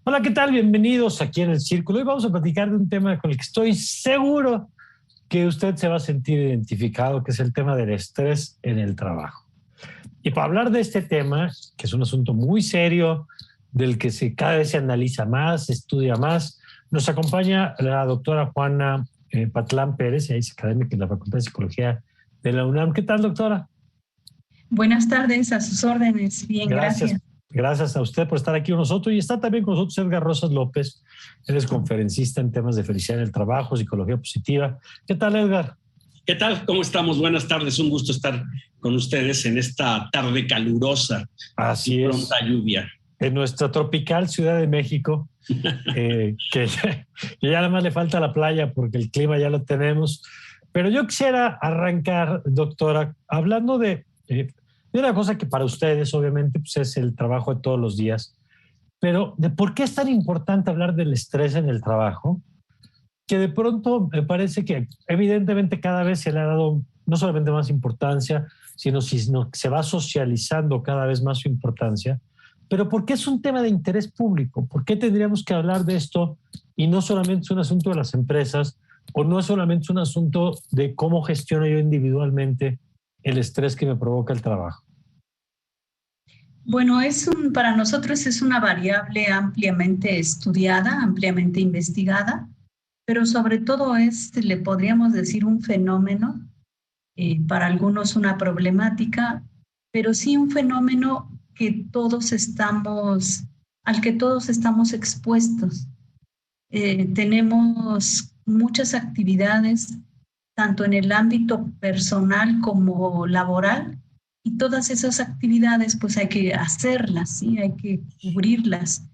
Hola, ¿qué tal? Bienvenidos aquí en El Círculo. Hoy vamos a platicar de un tema con el que estoy seguro que usted se va a sentir identificado, que es el tema del estrés en el trabajo. Y para hablar de este tema, que es un asunto muy serio, del que cada vez se analiza más, se estudia más, nos acompaña la doctora Juana Patlán Pérez, ella es académica en la Facultad de Psicología de la UNAM. ¿Qué tal, doctora? Buenas tardes, a sus órdenes. Bien, Gracias. gracias. Gracias a usted por estar aquí con nosotros. Y está también con nosotros Edgar Rosas López. Él es conferencista en temas de felicidad en el trabajo, psicología positiva. ¿Qué tal, Edgar? ¿Qué tal? ¿Cómo estamos? Buenas tardes. Un gusto estar con ustedes en esta tarde calurosa. Así y es. Pronta lluvia. En nuestra tropical Ciudad de México, que ya nada más le falta la playa porque el clima ya lo tenemos. Pero yo quisiera arrancar, doctora, hablando de una cosa que para ustedes obviamente pues es el trabajo de todos los días, pero de por qué es tan importante hablar del estrés en el trabajo, que de pronto me parece que evidentemente cada vez se le ha dado no solamente más importancia, sino que se va socializando cada vez más su importancia. Pero ¿por qué es un tema de interés público? ¿Por qué tendríamos que hablar de esto y no solamente es un asunto de las empresas o no es solamente un asunto de cómo gestiono yo individualmente el estrés que me provoca el trabajo? Bueno, para nosotros es una variable ampliamente estudiada, ampliamente investigada, pero sobre todo le podríamos decir un fenómeno, para algunos una problemática, pero sí un fenómeno al que todos estamos expuestos. Tenemos muchas actividades, tanto en el ámbito personal como laboral, y todas esas actividades pues hay que hacerlas, ¿sí? Hay que cubrirlas.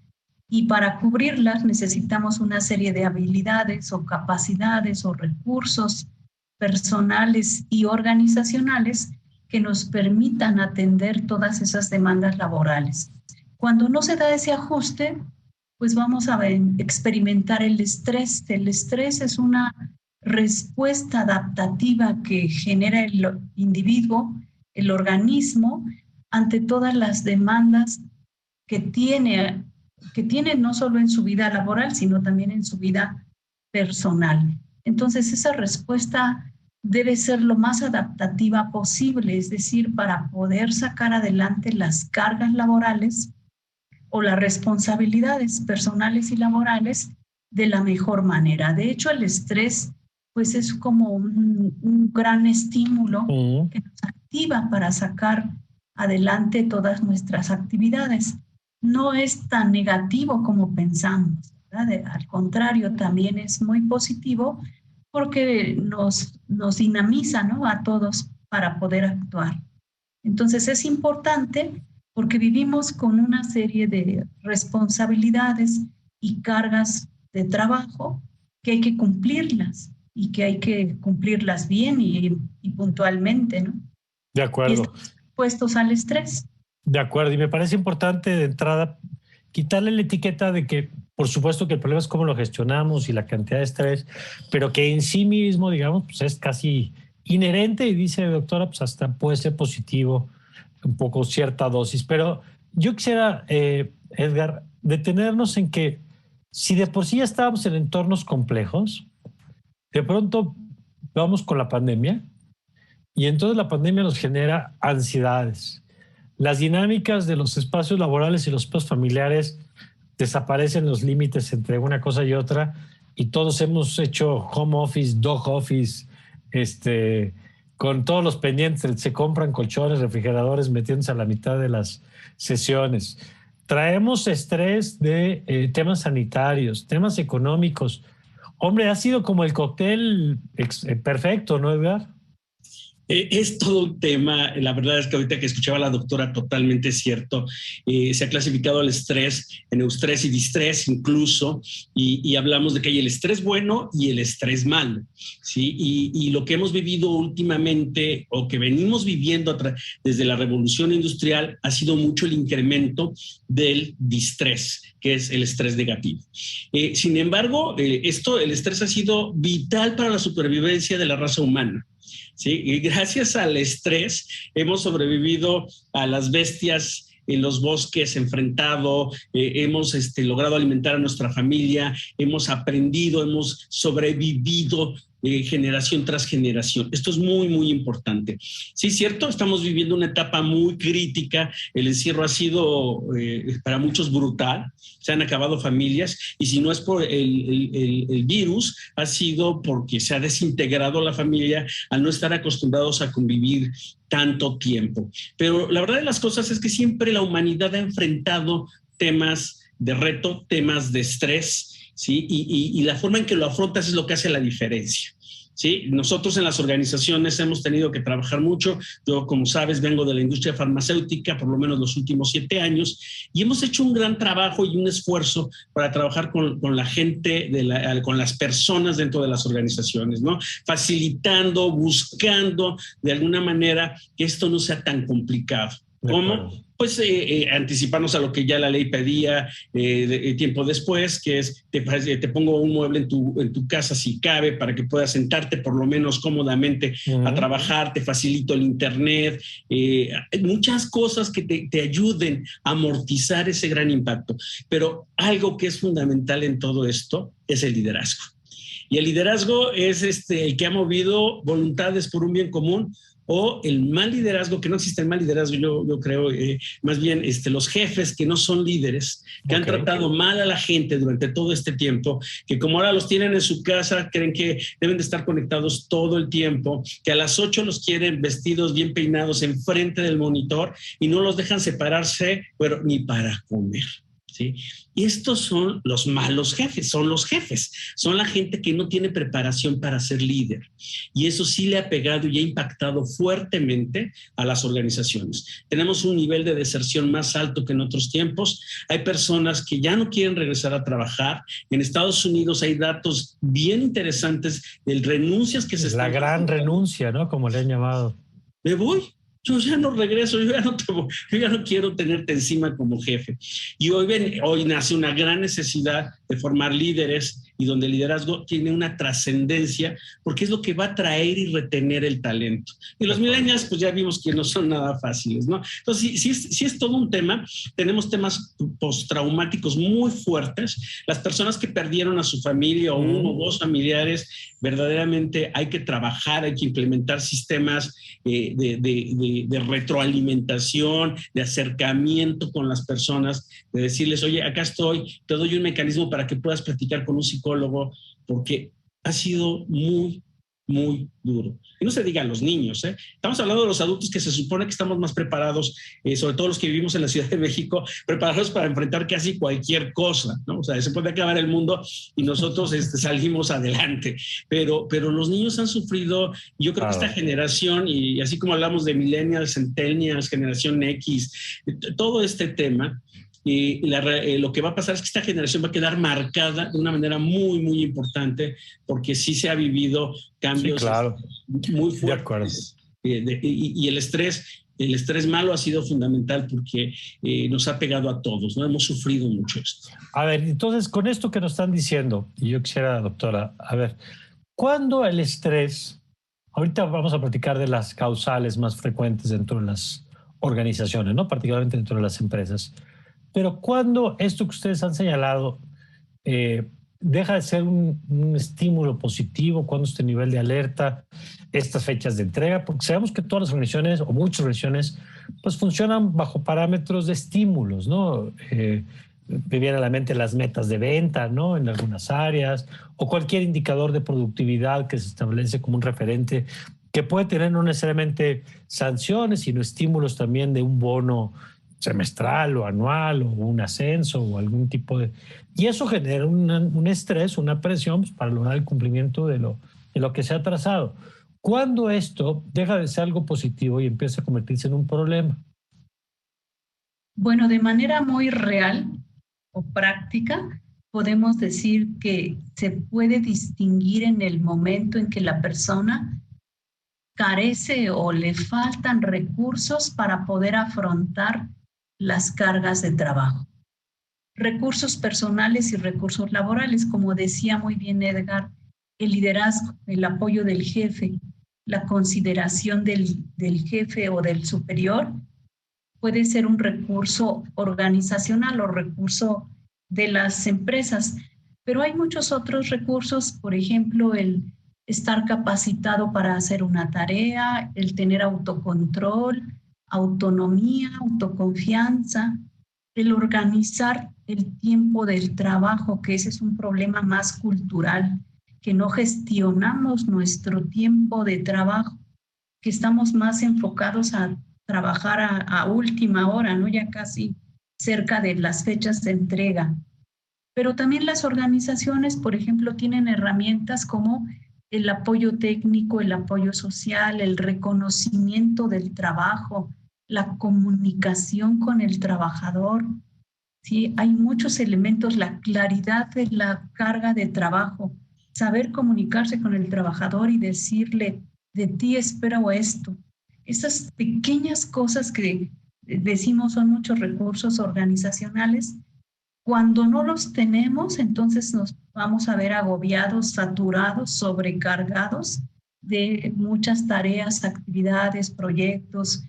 Y para cubrirlas necesitamos una serie de habilidades o capacidades o recursos personales y organizacionales que nos permitan atender todas esas demandas laborales. Cuando no se da ese ajuste, pues vamos a experimentar el estrés. El estrés es una respuesta adaptativa que genera el individuo, el organismo, ante todas las demandas que tiene no solo en su vida laboral, sino también en su vida personal. Entonces, esa respuesta debe ser lo más adaptativa posible, es decir, para poder sacar adelante las cargas laborales o las responsabilidades personales y laborales de la mejor manera. De hecho, el estrés pues es como un gran estímulo que nos activa para sacar adelante todas nuestras actividades. No es tan negativo como pensamos, ¿verdad? Al contrario, también es muy positivo porque nos dinamiza, ¿no?, a todos para poder actuar. Entonces es importante porque vivimos con una serie de responsabilidades y cargas de trabajo que hay que cumplirlas y que hay que cumplirlas bien y puntualmente, ¿no? De acuerdo. Y estamos expuestos al estrés. De acuerdo, y me parece importante de entrada quitarle la etiqueta de que, por supuesto que el problema es cómo lo gestionamos y la cantidad de estrés, pero que en sí mismo, digamos, pues es casi inherente y dice doctora, pues hasta puede ser positivo un poco cierta dosis. Pero yo quisiera, Edgar, detenernos en que si de por sí ya estábamos en entornos complejos, de pronto vamos con la pandemia y entonces la pandemia nos genera ansiedades. Las dinámicas de los espacios laborales y los espacios familiares desaparecen los límites entre una cosa y otra y todos hemos hecho home office, dog office, con todos los pendientes, se compran colchones, refrigeradores metiéndose a la mitad de las sesiones. Traemos estrés de temas sanitarios, temas económicos. Hombre, ha sido como el cóctel perfecto, ¿no, Edgar? Es todo un tema. La verdad es que ahorita que escuchaba a la doctora, totalmente cierto. Se ha clasificado el estrés en eustrés y distrés incluso, y hablamos de que hay el estrés bueno y el estrés malo, ¿sí? Y lo que hemos vivido últimamente o que venimos viviendo desde la revolución industrial ha sido mucho el incremento del distrés, que es el estrés negativo. Sin embargo, el estrés ha sido vital para la supervivencia de la raza humana. Sí, y gracias al estrés hemos sobrevivido a las bestias en los bosques enfrentado, hemos logrado alimentar a nuestra familia, hemos aprendido, hemos sobrevivido generación tras generación. Esto es muy, muy importante. Sí, cierto, estamos viviendo una etapa muy crítica. El encierro ha sido para muchos brutal. Se han acabado familias y si no es por el virus, ha sido porque se ha desintegrado la familia al no estar acostumbrados a convivir tanto tiempo. Pero la verdad de las cosas es que siempre la humanidad ha enfrentado temas de reto, temas de estrés, ¿sí? Y la forma en que lo afrontas es lo que hace la diferencia. ¿Sí? Nosotros en las organizaciones hemos tenido que trabajar mucho. Yo, como sabes, vengo de la industria farmacéutica, por lo menos los últimos 7 años, y hemos hecho un gran trabajo y un esfuerzo para trabajar con la gente, con las personas dentro de las organizaciones, ¿no? Facilitando, buscando de alguna manera que esto no sea tan complicado. ¿Cómo? Pues anticiparnos a lo que ya la ley pedía tiempo después, que es te pongo un mueble en tu casa si cabe para que puedas sentarte por lo menos cómodamente a trabajar, te facilito el internet, muchas cosas que te ayuden a amortizar ese gran impacto. Pero algo que es fundamental en todo esto es el liderazgo. Y el liderazgo es el que ha movido voluntades por un bien común, o el mal liderazgo, que no existe el mal liderazgo, yo creo, más bien los jefes que no son líderes, que han tratado mal a la gente durante todo este tiempo, que como ahora los tienen en su casa, creen que deben de estar conectados todo el tiempo, que a las 8 los quieren vestidos, bien peinados, enfrente del monitor y no los dejan separarse, bueno, ni para comer. ¿Sí? Y estos son los malos jefes, son la gente que no tiene preparación para ser líder. Y eso sí le ha pegado y ha impactado fuertemente a las organizaciones. Tenemos un nivel de deserción más alto que en otros tiempos. Hay personas que ya no quieren regresar a trabajar. En Estados Unidos hay datos bien interesantes de renuncias que se están... La gran renuncia, ¿no? Como le han llamado. Me voy. Yo ya no regreso, yo ya no quiero tenerte encima como jefe. Y hoy nace una gran necesidad de formar líderes y donde el liderazgo tiene una trascendencia porque es lo que va a traer y retener el talento. Y los millennials, pues ya vimos que no son nada fáciles, ¿no? Entonces, sí es todo un tema. Tenemos temas postraumáticos muy fuertes. Las personas que perdieron a su familia o uno o dos familiares, verdaderamente hay que trabajar, hay que implementar sistemas de retroalimentación, de acercamiento con las personas, de decirles, oye, acá estoy, te doy un mecanismo para que puedas platicar con un psicólogo, porque ha sido muy, muy duro. Y no se diga a los niños, ¿eh? Estamos hablando de los adultos que se supone que estamos más preparados, sobre todo los que vivimos en la Ciudad de México, preparados para enfrentar casi cualquier cosa, ¿no? O sea, se puede acabar el mundo y nosotros salimos adelante. Pero los niños han sufrido, yo creo que esta generación, y así como hablamos de millennials, centennials, generación X, todo este tema, y lo que va a pasar es que esta generación va a quedar marcada de una manera muy, muy importante porque sí se ha vivido cambios muy fuertes. Y el estrés malo ha sido fundamental porque nos ha pegado a todos, ¿no? Hemos sufrido mucho esto. A ver, entonces, con esto que nos están diciendo, y yo quisiera, doctora, a ver, ¿cuándo el estrés, ahorita vamos a platicar de las causales más frecuentes dentro de las organizaciones, ¿no? Particularmente dentro de las empresas, pero ¿cuándo esto que ustedes han señalado deja de ser un estímulo positivo? ¿Cuándo este nivel de alerta, estas fechas de entrega? Porque sabemos que todas las organizaciones, o muchas organizaciones, pues funcionan bajo parámetros de estímulos, ¿no? Me vienen a la mente las metas de venta, ¿no? En algunas áreas, o cualquier indicador de productividad que se establece como un referente, que puede tener no necesariamente sanciones, sino estímulos también de un bono semestral o anual o un ascenso o algún tipo de... Y eso genera un estrés, una presión pues, para lograr el cumplimiento de lo que se ha trazado. ¿Cuándo esto deja de ser algo positivo y empieza a convertirse en un problema? Bueno, de manera muy real o práctica, podemos decir que se puede distinguir en el momento en que la persona carece o le faltan recursos para poder afrontar las cargas de trabajo. Recursos personales y recursos laborales, como decía muy bien Edgar, el liderazgo, el apoyo del jefe, la consideración del jefe o del superior puede ser un recurso organizacional o recurso de las empresas, pero hay muchos otros recursos, por ejemplo, el estar capacitado para hacer una tarea, el tener autocontrol, autonomía, autoconfianza, el organizar el tiempo del trabajo, que ese es un problema más cultural, que no gestionamos nuestro tiempo de trabajo, que estamos más enfocados a trabajar a última hora, ¿no? Ya casi cerca de las fechas de entrega. Pero también las organizaciones, por ejemplo, tienen herramientas como el apoyo técnico, el apoyo social, el reconocimiento del trabajo, la comunicación con el trabajador. Sí, hay muchos elementos, la claridad de la carga de trabajo, saber comunicarse con el trabajador y decirle, de ti espero esto. Esas pequeñas cosas que decimos son muchos recursos organizacionales. Cuando no los tenemos, entonces nos vamos a ver agobiados, saturados, sobrecargados de muchas tareas, actividades, proyectos,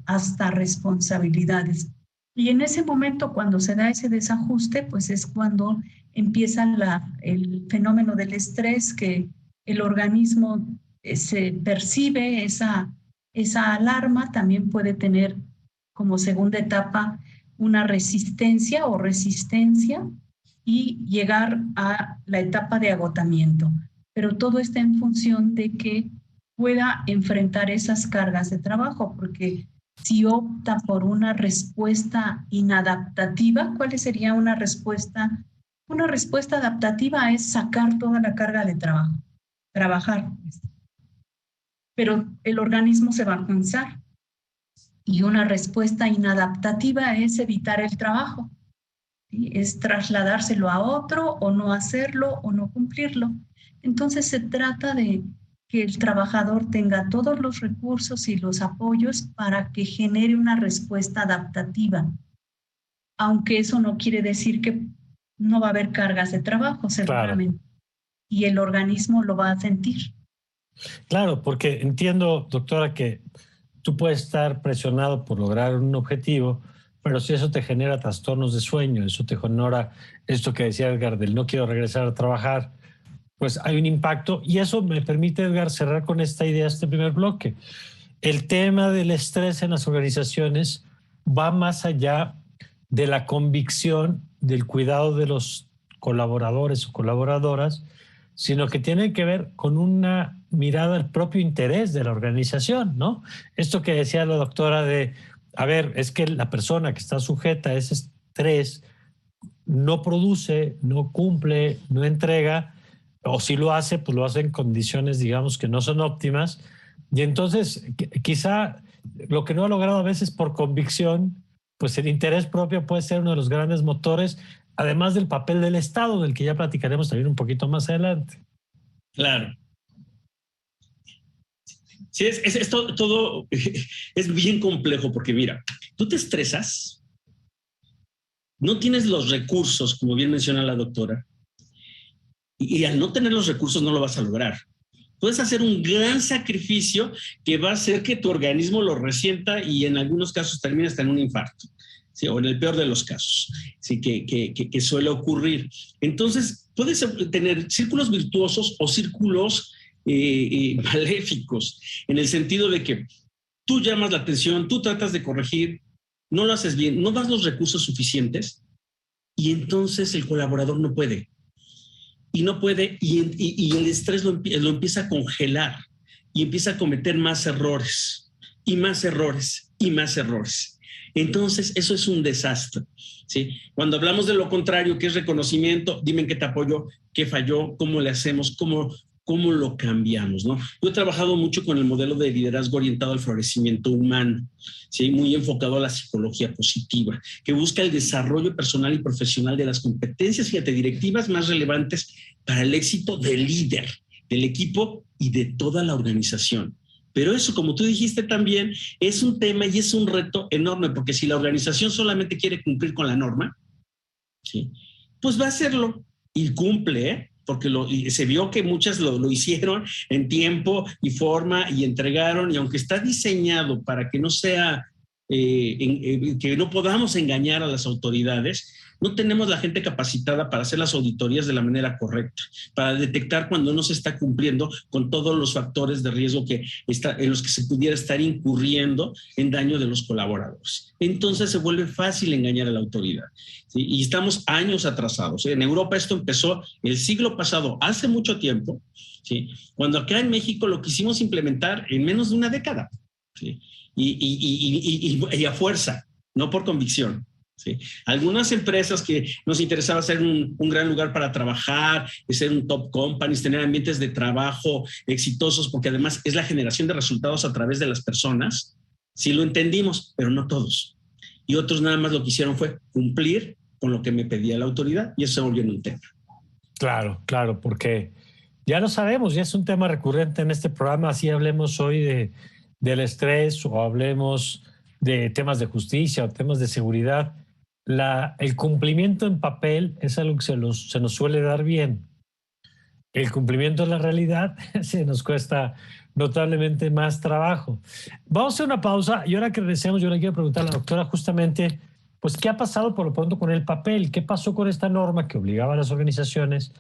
hasta responsabilidades. Y en ese momento, cuando se da ese desajuste, pues es cuando empieza el fenómeno del estrés, que el organismo se percibe esa alarma. También puede tener como segunda etapa una resistencia o resistencia y llegar a la etapa de agotamiento. Pero todo está en función de que pueda enfrentar esas cargas de trabajo, porque si opta por una respuesta inadaptativa, ¿cuál sería una respuesta? Una respuesta adaptativa es sacar toda la carga de trabajo, trabajar. Pero el organismo se va a cansar. Y una respuesta inadaptativa es evitar el trabajo. ¿Sí? Es trasladárselo a otro o no hacerlo o no cumplirlo. Entonces se trata de que el trabajador tenga todos los recursos y los apoyos para que genere una respuesta adaptativa. Aunque eso no quiere decir que no va a haber cargas de trabajo, seguramente. Claro. Y el organismo lo va a sentir. Claro, porque entiendo, doctora, que tú puedes estar presionado por lograr un objetivo, pero si eso te genera trastornos de sueño, eso te genera esto que decía Edgar, del no quiero regresar a trabajar, pues hay un impacto. Y eso me permite, Edgar, cerrar con esta idea, este primer bloque. El tema del estrés en las organizaciones va más allá de la convicción del cuidado de los colaboradores o colaboradoras, sino que tiene que ver con una mirada al propio interés de la organización, ¿no? Esto que decía la doctora de, a ver, es que la persona que está sujeta a ese estrés no produce, no cumple, no entrega, o si lo hace, pues lo hace en condiciones, digamos, que no son óptimas. Y entonces, quizá lo que no ha logrado a veces por convicción, pues el interés propio puede ser uno de los grandes motores, además del papel del Estado, del que ya platicaremos también un poquito más adelante. Claro. Sí, todo es bien complejo porque mira, tú te estresas, no tienes los recursos, como bien menciona la doctora, y al no tener los recursos no lo vas a lograr. Puedes hacer un gran sacrificio que va a hacer que tu organismo lo resienta y en algunos casos termina hasta en un infarto, ¿sí? O en el peor de los casos, ¿sí? que suele ocurrir. Entonces, puedes tener círculos virtuosos o círculos maléficos, en el sentido de que tú llamas la atención, tú tratas de corregir, no lo haces bien, no das los recursos suficientes y entonces el colaborador no puede. Y no puede, y el estrés lo empieza a congelar y empieza a cometer más errores y más errores y más errores. Entonces, eso es un desastre, ¿sí? Cuando hablamos de lo contrario, que es reconocimiento, dime en qué te apoyo, qué falló, cómo le hacemos, cómo lo cambiamos, ¿no? Yo he trabajado mucho con el modelo de liderazgo orientado al florecimiento humano, ¿sí? Muy enfocado a la psicología positiva, que busca el desarrollo personal y profesional de las competencias, fíjate, directivas más relevantes para el éxito del líder, del equipo y de toda la organización. Pero eso, como tú dijiste también, es un tema y es un reto enorme, porque si la organización solamente quiere cumplir con la norma, ¿sí? Pues va a hacerlo y cumple, ¿eh? Porque se vio que muchas lo hicieron en tiempo y forma y entregaron, y aunque está diseñado para que no sea que no podamos engañar a las autoridades. No tenemos la gente capacitada para hacer las auditorías de la manera correcta, para detectar cuando no se está cumpliendo con todos los factores de riesgo en los que se pudiera estar incurriendo en daño de los colaboradores. Entonces se vuelve fácil engañar a la autoridad, ¿sí? Y estamos años atrasados, ¿sí? En Europa esto empezó el siglo pasado, hace mucho tiempo, ¿sí? Cuando acá en México lo quisimos implementar en menos de una década, ¿sí? Y a fuerza, no por convicción. ¿Sí? Algunas empresas que nos interesaba ser un gran lugar para trabajar, ser un top companies, tener ambientes de trabajo exitosos, porque además es la generación de resultados a través de las personas, sí lo entendimos, pero no todos. Y otros nada más lo que hicieron fue cumplir con lo que me pedía la autoridad y eso se volvió en un tema. Claro, claro, porque ya lo sabemos, ya es un tema recurrente en este programa, así hablemos hoy del estrés o hablemos de temas de justicia o temas de seguridad. El cumplimiento en papel es algo que se nos suele dar bien. El cumplimiento en la realidad se nos cuesta notablemente más trabajo. Vamos a hacer una pausa y ahora que regresemos yo le quiero preguntar a la doctora justamente, pues, ¿qué ha pasado por lo pronto con el papel? ¿Qué pasó con esta norma que obligaba a las organizaciones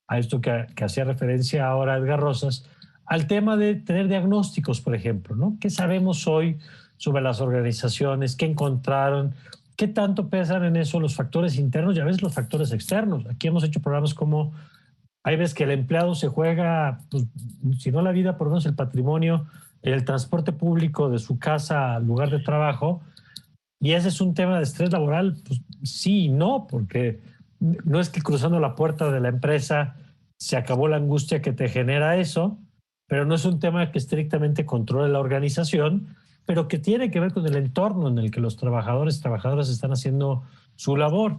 a esto que hacía referencia ahora Edgar Rosas, al tema de tener diagnósticos, por ejemplo, ¿no? ¿Qué sabemos hoy sobre las organizaciones? ¿Qué encontraron? ¿Qué tanto pesan en eso los factores internos y a veces los factores externos? Aquí hemos hecho programas como, hay veces que el empleado se juega, pues, si no la vida, por lo menos el patrimonio, el transporte público de su casa al lugar de trabajo, y ese es un tema de estrés laboral, pues sí y no, porque no es que cruzando la puerta de la empresa se acabó la angustia que te genera eso, pero no es un tema que estrictamente controle la organización, pero que tiene que ver con el entorno en el que los trabajadores y trabajadoras están haciendo su labor.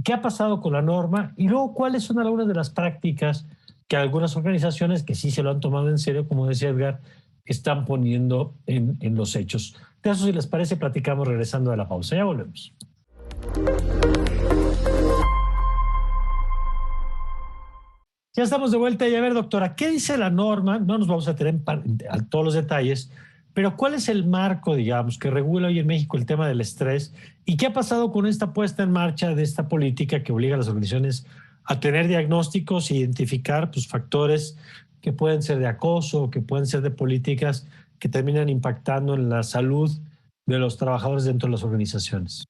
¿Qué ha pasado con la norma? Y luego, ¿cuáles son algunas de las prácticas que algunas organizaciones que sí se lo han tomado en serio, como decía Edgar, están poniendo en los hechos? De eso, si les parece, platicamos regresando de la pausa. Ya volvemos. Ya estamos de vuelta y a ver, doctora, ¿qué dice la norma? No nos vamos a tener a todos los detalles, pero ¿cuál es el marco, digamos, que regula hoy en México el tema del estrés? ¿Y qué ha pasado con esta puesta en marcha de esta política que obliga a las organizaciones a tener diagnósticos e identificar, pues, factores que pueden ser de acoso, que pueden ser de políticas que terminan impactando en la salud de los trabajadores dentro de las organizaciones?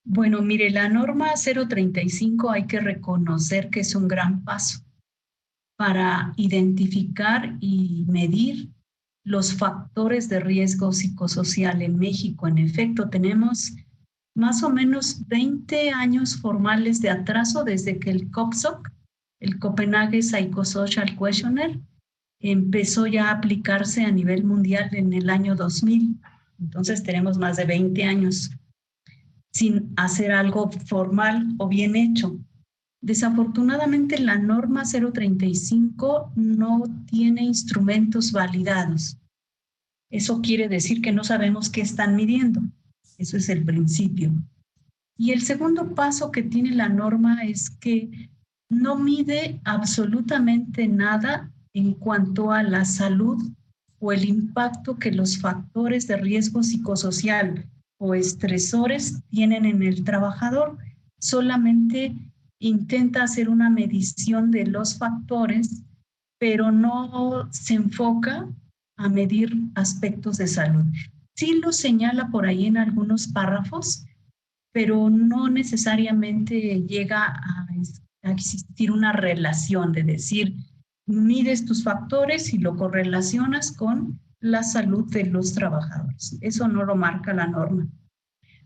Bueno, mire, la norma 035 hay que reconocer que es un gran paso para identificar y medir los factores de riesgo psicosocial en México. En efecto, tenemos más o menos 20 años formales de atraso desde que el COPSOC, el Copenhagen Psychosocial Questionnaire, empezó ya a aplicarse a nivel mundial en el año 2000. Entonces tenemos más de 20 años sin hacer algo formal o bien hecho. Desafortunadamente, la norma 035 no tiene instrumentos validados. Eso quiere decir que no sabemos qué están midiendo. Eso es el principio. Y el segundo paso que tiene la norma es que no mide absolutamente nada en cuanto a la salud o el impacto que los factores de riesgo psicosocial o estresores tienen en el trabajador. Solamente intenta hacer una medición de los factores, pero no se enfoca a medir aspectos de salud. Sí lo señala por ahí en algunos párrafos, pero no necesariamente llega a existir una relación de decir, mides tus factores y lo correlacionas con la salud de los trabajadores. Eso no lo marca la norma.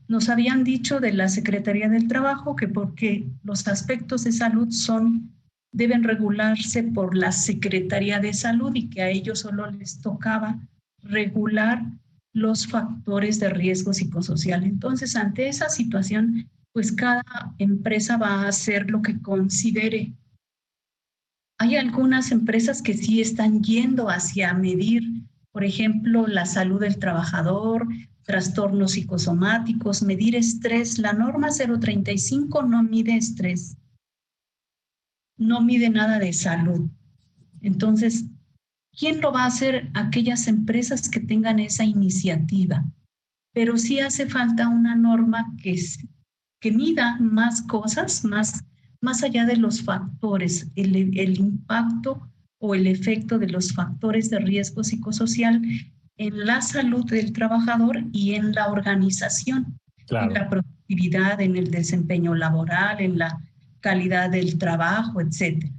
Nos habían dicho de la Secretaría del Trabajo que porque los aspectos de salud deben regularse por la Secretaría de Salud y que a ellos solo les tocaba regular los factores de riesgo psicosocial. Entonces, ante esa situación, pues cada empresa va a hacer lo que considere. Hay algunas empresas que sí están yendo hacia medir, por ejemplo, la salud del trabajador, trastornos psicosomáticos, medir estrés. La norma 035 no mide estrés, no mide nada de salud. Entonces, ¿quién lo va a hacer? Aquellas empresas que tengan esa iniciativa. pero sí hace falta una norma que mida más cosas, más allá de los factores, el impacto o el efecto de los factores de riesgo psicosocial en la salud del trabajador y en la organización, Claro. en la productividad, en el desempeño laboral, en la calidad del trabajo, etcétera.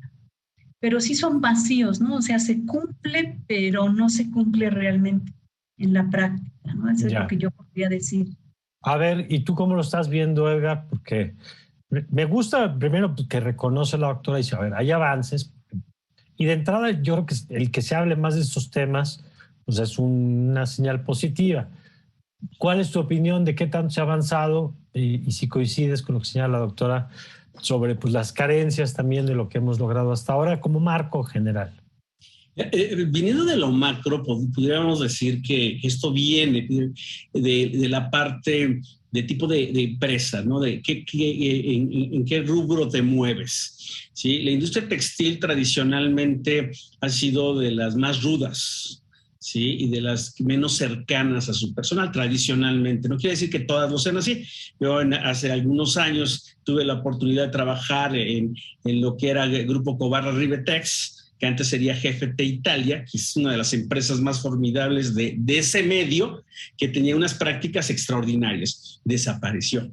Pero sí son vacíos, ¿no? O sea, se cumple, pero no se cumple realmente en la práctica, ¿no? Eso es lo que yo podría decir. A ver, ¿y tú cómo lo estás viendo, Edgar? Porque me gusta primero que reconoce la doctora y dice, a ver, hay avances. Y de entrada yo creo que el que se hable más de estos temas pues es una señal positiva. ¿Cuál es tu opinión de qué tanto se ha avanzado y si coincides con lo que señala la doctora sobre pues, las carencias también de lo que hemos logrado hasta ahora como marco general? Viniendo de lo macro, pudiéramos decir que esto viene de la parte de tipo de empresa, ¿no? De en qué rubro te mueves. ¿Sí? La industria textil tradicionalmente ha sido de las más rudas, ¿sí? Y de las menos cercanas a su personal, tradicionalmente. No quiere decir que todas lo sean así. Yo hace algunos años tuve la oportunidad de trabajar en lo que era el Grupo Covarra Rivetex, que antes sería GFT Italia, que es una de las empresas más formidables de ese medio, que tenía unas prácticas extraordinarias. Desapareció.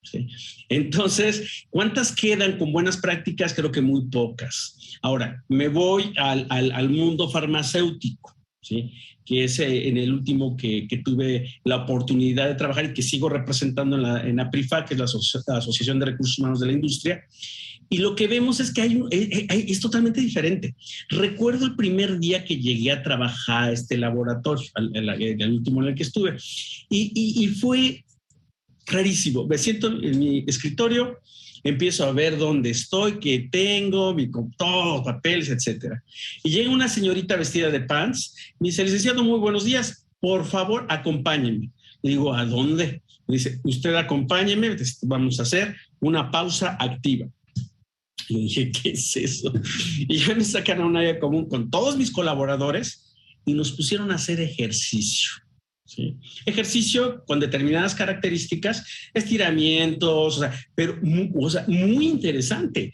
¿Sí? Entonces, ¿cuántas quedan con buenas prácticas? Creo que muy pocas. Ahora, me voy al mundo farmacéutico, ¿sí? Que es en el último que tuve la oportunidad de trabajar y que sigo representando en APRIFA, que es la Asociación de Recursos Humanos de la Industria. Y lo que vemos es que es totalmente diferente. Recuerdo el primer día que llegué a trabajar a este laboratorio, el último en el que estuve, y fue rarísimo. Me siento en mi escritorio, empiezo a ver dónde estoy, qué tengo, todos los papeles, etcétera. Y llega una señorita vestida de pants, me dice, licenciado, muy buenos días, por favor, acompáñenme. Le digo, ¿a dónde? Me dice, usted acompáñeme, vamos a hacer una pausa activa. Le dije, ¿qué es eso? Y ya me sacan a un área común con todos mis colaboradores y nos pusieron a hacer ejercicio. ¿Sí? Ejercicio con determinadas características, estiramientos, pero muy interesante.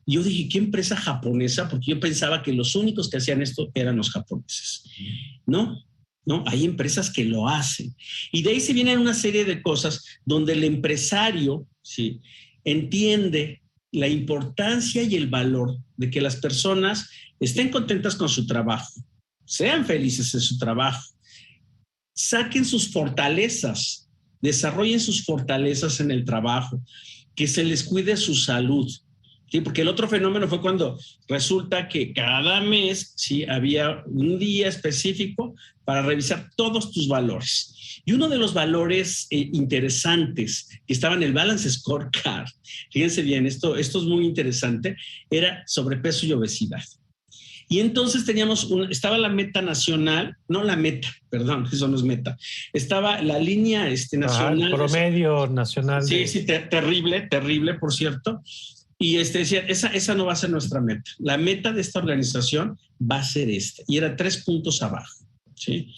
Yo dije, ¿qué empresa japonesa? Porque yo pensaba que los únicos que hacían esto eran los japoneses. No, hay empresas que lo hacen. Y de ahí se vienen una serie de cosas donde el empresario, ¿sí?, entiende la importancia y el valor de que las personas estén contentas con su trabajo, sean felices en su trabajo, saquen sus fortalezas, desarrollen sus fortalezas en el trabajo, que se les cuide su salud. ¿Sí? Porque el otro fenómeno fue cuando resulta que cada mes, ¿sí?, había un día específico para revisar todos tus valores. Y uno de los valores interesantes que estaba en el Balance Scorecard, fíjense bien, esto es muy interesante, era sobrepeso y obesidad. Y entonces estaba la meta nacional, no la meta, perdón, eso no es meta, estaba la línea nacional. El promedio nacional. Sí, terrible, por cierto. Y decía, esa no va a ser nuestra meta. La meta de esta organización va a ser esta. Y era 3 puntos abajo, ¿sí?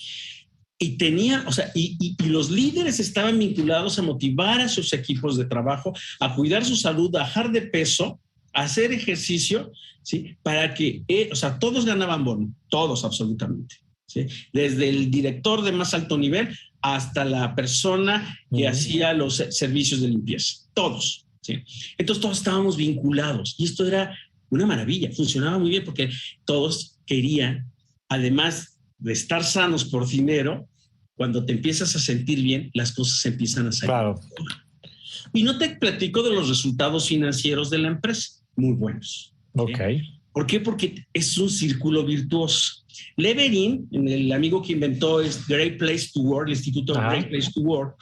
Y y los líderes estaban vinculados a motivar a sus equipos de trabajo, a cuidar su salud, a bajar de peso, a hacer ejercicio, ¿sí? Para que, todos ganaban bono, todos absolutamente, ¿sí? Desde el director de más alto nivel hasta la persona que hacía los servicios de limpieza, todos, ¿sí? Entonces todos estábamos vinculados y esto era una maravilla, funcionaba muy bien porque todos querían, además de estar sanos por dinero, cuando te empiezas a sentir bien, las cosas empiezan a salir. Claro. Y no te platico de los resultados financieros de la empresa, muy buenos. Ok. ¿Por qué? Porque es un círculo virtuoso. Leverin, el amigo que inventó Great Place to Work, el Instituto Great Place to Work,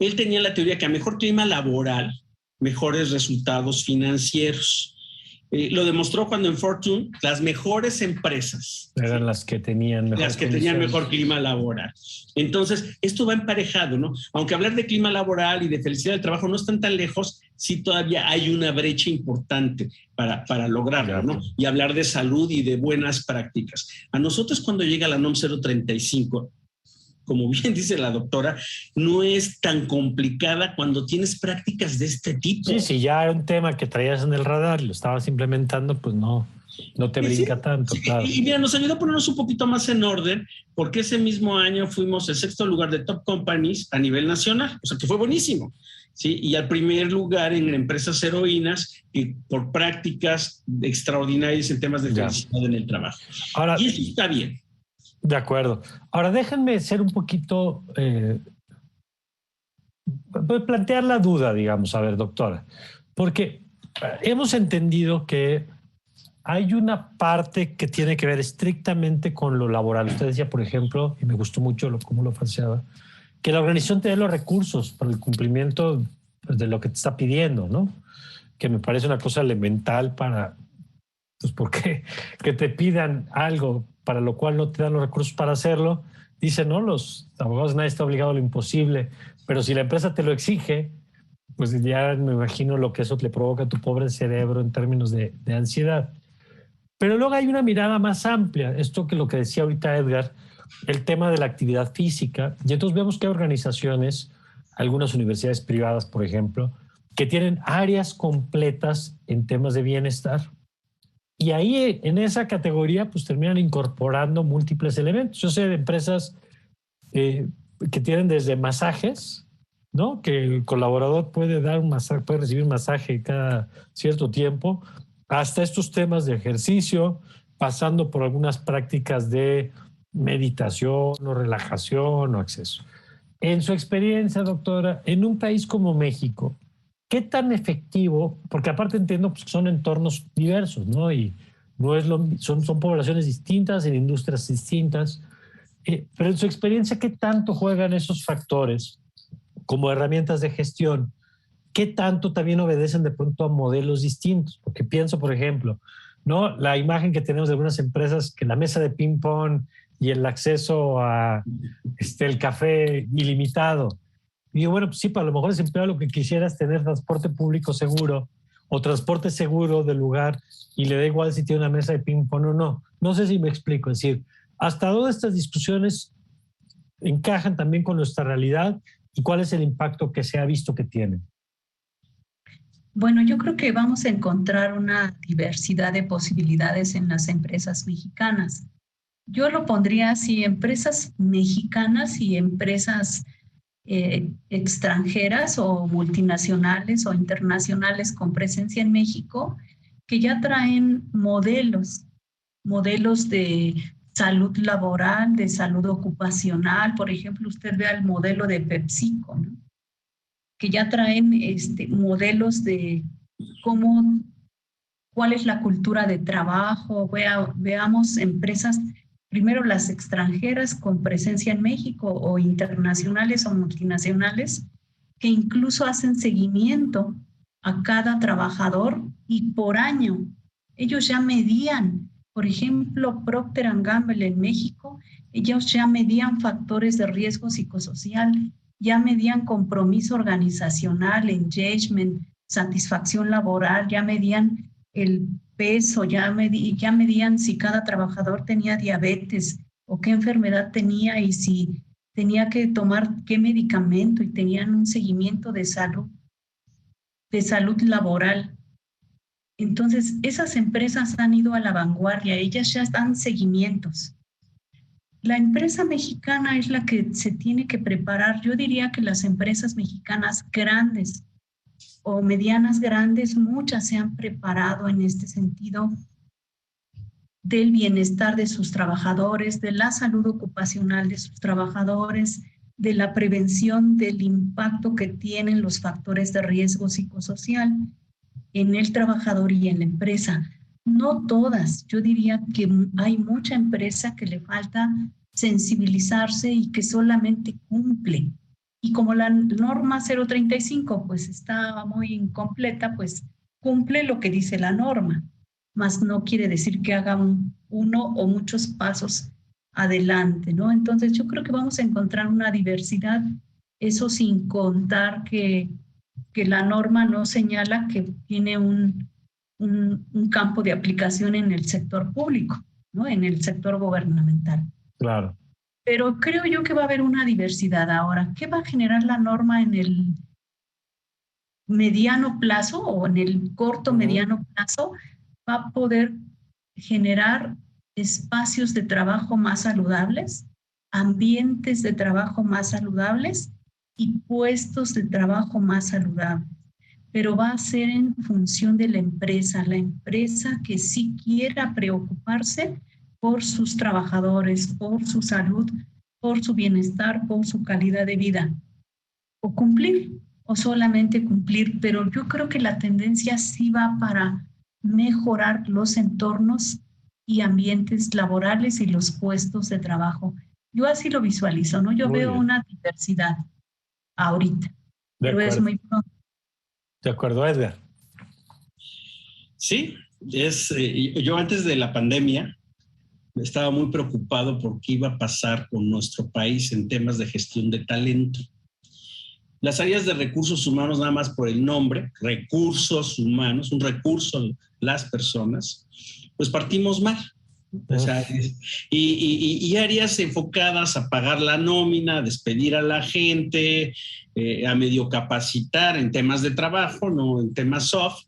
él tenía la teoría que a mejor clima laboral, mejores resultados financieros. Lo demostró cuando en Fortune las mejores empresas eran las que tenían mejor clima laboral. Entonces, esto va emparejado, ¿no? Aunque hablar de clima laboral y de felicidad del trabajo no están tan lejos, sí todavía hay una brecha importante para lograrlo, ¿no? Y hablar de salud y de buenas prácticas. A nosotros cuando llega la NOM 035, como bien dice la doctora, no es tan complicada cuando tienes prácticas de este tipo. Sí, si ya era un tema que traías en el radar y lo estabas implementando, pues no te brinca tanto, claro. Y mira, nos ayudó a ponernos un poquito más en orden, porque ese mismo año fuimos el 6º lugar de Top Companies a nivel nacional, o sea que fue buenísimo, ¿sí? Y al primer lugar en empresas heroínas y por prácticas extraordinarias en temas de felicidad en el trabajo. Ahora, y eso está bien. De acuerdo. Ahora déjenme ser un poquito, plantear la duda, digamos, a ver, doctora, porque hemos entendido que hay una parte que tiene que ver estrictamente con lo laboral. Usted decía, por ejemplo, y me gustó mucho cómo lo falseaba, que la organización te dé los recursos para el cumplimiento, pues, de lo que te está pidiendo, ¿no? Que me parece una cosa elemental para, pues, porque que te pidan algo para lo cual no te dan los recursos para hacerlo. Dicen, no, los abogados, nadie está obligado a lo imposible, pero si la empresa te lo exige, pues ya me imagino lo que eso le provoca a tu pobre cerebro en términos de ansiedad. Pero luego hay una mirada más amplia, esto que lo que decía ahorita Edgar, el tema de la actividad física, y entonces vemos que hay organizaciones, algunas universidades privadas, por ejemplo, que tienen áreas completas en temas de bienestar. Y ahí en esa categoría pues terminan incorporando múltiples elementos. Yo sé de empresas que tienen desde masajes, ¿no? Que el colaborador puede dar un masaje, puede recibir un masaje cada cierto tiempo, hasta estos temas de ejercicio, pasando por algunas prácticas de meditación o relajación o acceso. En su experiencia, doctora, en un país como México, ¿qué tan efectivo? Porque aparte entiendo pues, que son entornos diversos, ¿no? Y no es son poblaciones distintas, en industrias distintas. Pero en su experiencia, ¿qué tanto juegan esos factores como herramientas de gestión? ¿Qué tanto también obedecen de pronto a modelos distintos? Porque pienso, por ejemplo, ¿no? La imagen que tenemos de algunas empresas, que la mesa de ping-pong y el acceso a el café ilimitado. Y digo, bueno, pues sí, para lo mejor ese empleado lo que quisiera es tener transporte público seguro o transporte seguro del lugar y le da igual si tiene una mesa de ping-pong o no. No sé si me explico. Es decir, ¿hasta dónde estas discusiones encajan también con nuestra realidad y cuál es el impacto que se ha visto que tienen? Bueno, yo creo que vamos a encontrar una diversidad de posibilidades en las empresas mexicanas. Yo lo pondría así, empresas mexicanas y empresas extranjeras o multinacionales o internacionales con presencia en México, que ya traen modelos de salud laboral, de salud ocupacional. Por ejemplo, usted vea el modelo de PepsiCo, ¿no? Que ya traen modelos de cuál es la cultura de trabajo. Veamos empresas, primero las extranjeras con presencia en México o internacionales o multinacionales, que incluso hacen seguimiento a cada trabajador y por año. Ellos ya medían, por ejemplo, Procter & Gamble en México, ellos ya medían factores de riesgo psicosocial, ya medían compromiso organizacional, engagement, satisfacción laboral, ya medían el peso, ya medían si cada trabajador tenía diabetes o qué enfermedad tenía y si tenía que tomar qué medicamento, y tenían un seguimiento de salud laboral. Entonces, esas empresas han ido a la vanguardia, ellas ya dan seguimientos. La empresa mexicana es la que se tiene que preparar. Yo diría que las empresas mexicanas grandes o medianas grandes, muchas se han preparado en este sentido del bienestar de sus trabajadores, de la salud ocupacional de sus trabajadores, de la prevención del impacto que tienen los factores de riesgo psicosocial en el trabajador y en la empresa. No todas, yo diría que hay mucha empresa que le falta sensibilizarse y que solamente cumple. Y como la norma 035 pues está muy incompleta, pues cumple lo que dice la norma, mas no quiere decir que haga uno o muchos pasos adelante, ¿no? Entonces yo creo que vamos a encontrar una diversidad, eso sin contar que la norma no señala que tiene un campo de aplicación en el sector público, ¿no? En el sector gubernamental. Claro. Pero creo yo que va a haber una diversidad ahora. ¿Qué va a generar la norma en el mediano plazo o en el corto mediano plazo? Va a poder generar espacios de trabajo más saludables, ambientes de trabajo más saludables y puestos de trabajo más saludables. Pero va a ser en función de la empresa que sí quiera preocuparse por sus trabajadores, por su salud, por su bienestar, por su calidad de vida. O cumplir, o solamente cumplir, pero yo creo que la tendencia sí va para mejorar los entornos y ambientes laborales y los puestos de trabajo. Yo así lo visualizo, ¿no? Yo veo una diversidad ahorita, pero es muy pronto. De acuerdo, Edgar. Sí, yo antes de la pandemia estaba muy preocupado por qué iba a pasar con nuestro país en temas de gestión de talento. Las áreas de recursos humanos, nada más por el nombre, recursos humanos, un recurso, las personas, pues partimos mal. O sea, y áreas enfocadas a pagar la nómina, a despedir a la gente, a medio capacitar en temas de trabajo, no en temas soft.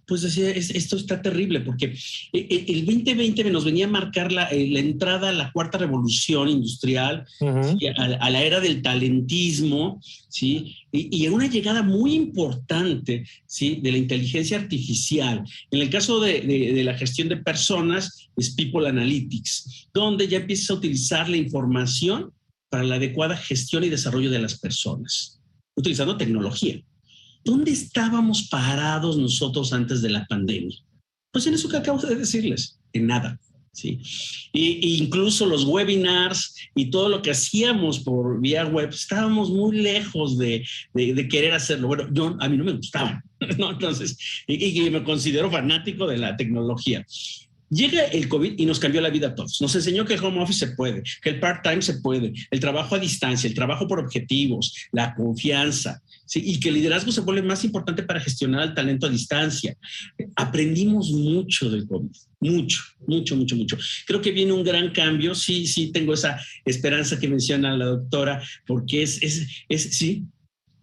Pues decía, esto está terrible porque el 2020 nos venía a marcar la entrada a la cuarta revolución industrial, ¿sí? a la era del talentismo, ¿sí? y una llegada muy importante, ¿sí? de la inteligencia artificial. En el caso de la gestión de personas es People Analytics, donde ya empiezas a utilizar la información para la adecuada gestión y desarrollo de las personas, utilizando tecnología. ¿Dónde estábamos parados nosotros antes de la pandemia? Pues en eso que acabo de decirles, en nada. ¿Sí? Y incluso los webinars y todo lo que hacíamos por vía web, estábamos muy lejos de querer hacerlo. Bueno, a mí no me gustaba, ¿no? Entonces, y me considero fanático de la tecnología. Llega el COVID y nos cambió la vida a todos. Nos enseñó que el home office se puede, que el part-time se puede, el trabajo a distancia, el trabajo por objetivos, la confianza, ¿sí? Y que el liderazgo se vuelve más importante para gestionar el talento a distancia. Aprendimos mucho del COVID, mucho. Creo que viene un gran cambio. Sí, tengo esa esperanza que menciona la doctora, porque sí,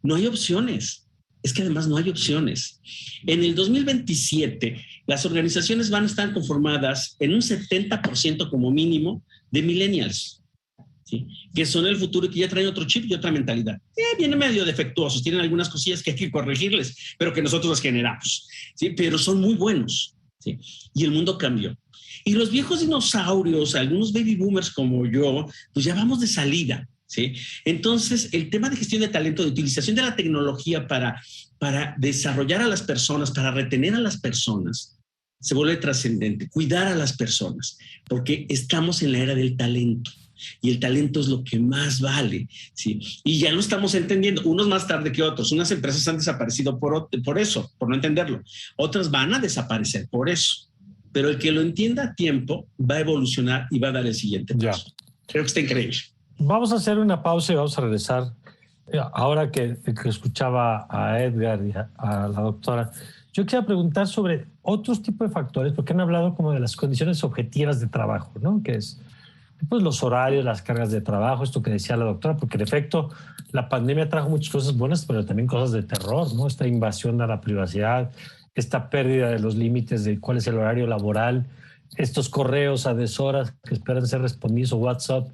no hay opciones. Es que además no hay opciones. En el 2027, las organizaciones van a estar conformadas en un 70% como mínimo de millennials, ¿sí? Que son el futuro y que ya traen otro chip y otra mentalidad. Vienen medio defectuosos, tienen algunas cosillas que hay que corregirles, pero que nosotros las generamos, ¿sí? Pero son muy buenos, ¿sí? Y el mundo cambió. Y los viejos dinosaurios, algunos baby boomers como yo, pues ya vamos de salida, ¿sí? Entonces, el tema de gestión de talento, de utilización de la tecnología para desarrollar a las personas, para retener a las personas, se vuelve trascendente. Cuidar a las personas, porque estamos en la era del talento. Y el talento es lo que más vale, ¿sí? Y ya lo estamos entendiendo, unos más tarde que otros. Unas empresas han desaparecido por eso, por no entenderlo. Otras van a desaparecer por eso. Pero el que lo entienda a tiempo va a evolucionar y va a dar el siguiente paso. Creo que está increíble. Vamos a hacer una pausa y vamos a regresar. Ahora que escuchaba a Edgar y a la doctora, yo quería preguntar sobre otros tipos de factores, porque han hablado como de las condiciones objetivas de trabajo, ¿no? Que es pues, los horarios, las cargas de trabajo, esto que decía la doctora, porque en efecto la pandemia trajo muchas cosas buenas, pero también cosas de terror, ¿no? Esta invasión a la privacidad, esta pérdida de los límites de cuál es el horario laboral, estos correos a deshoras que esperan ser respondidos o WhatsApp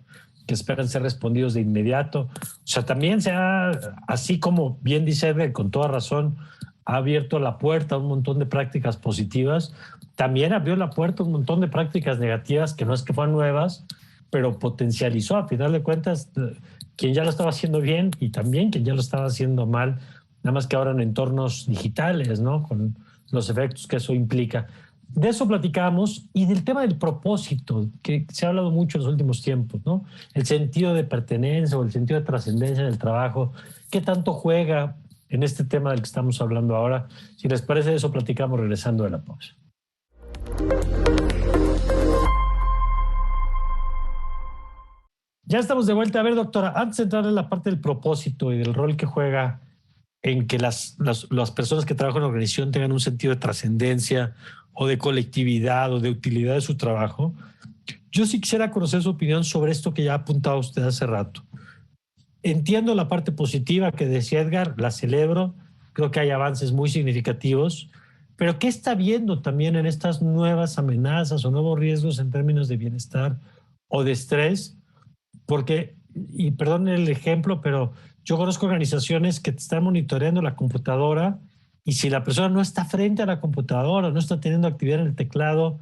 que esperan ser respondidos de inmediato. O sea, también se ha, así como bien dice Edgar, con toda razón, ha abierto la puerta a un montón de prácticas positivas, también abrió la puerta a un montón de prácticas negativas que no es que fueran nuevas, pero potencializó a final de cuentas quien ya lo estaba haciendo bien y también quien ya lo estaba haciendo mal, nada más que ahora en entornos digitales, ¿no? Con los efectos que eso implica. De eso platicamos y del tema del propósito, que se ha hablado mucho en los últimos tiempos, ¿no? El sentido de pertenencia o el sentido de trascendencia en el trabajo, ¿qué tanto juega en este tema del que estamos hablando ahora? Si les parece, de eso platicamos regresando de la pausa. Ya estamos de vuelta. A ver, doctora, antes de entrar en la parte del propósito y del rol que juega en que las personas que trabajan en la organización tengan un sentido de trascendencia o de colectividad o de utilidad de su trabajo, yo sí quisiera conocer su opinión sobre esto que ya ha apuntado usted hace rato. Entiendo la parte positiva que decía Edgar, la celebro, creo que hay avances muy significativos, pero ¿qué está viendo también en estas nuevas amenazas o nuevos riesgos en términos de bienestar o de estrés? Porque, y perdón el ejemplo, pero yo conozco organizaciones que te están monitoreando la computadora y si la persona no está frente a la computadora, no está teniendo actividad en el teclado,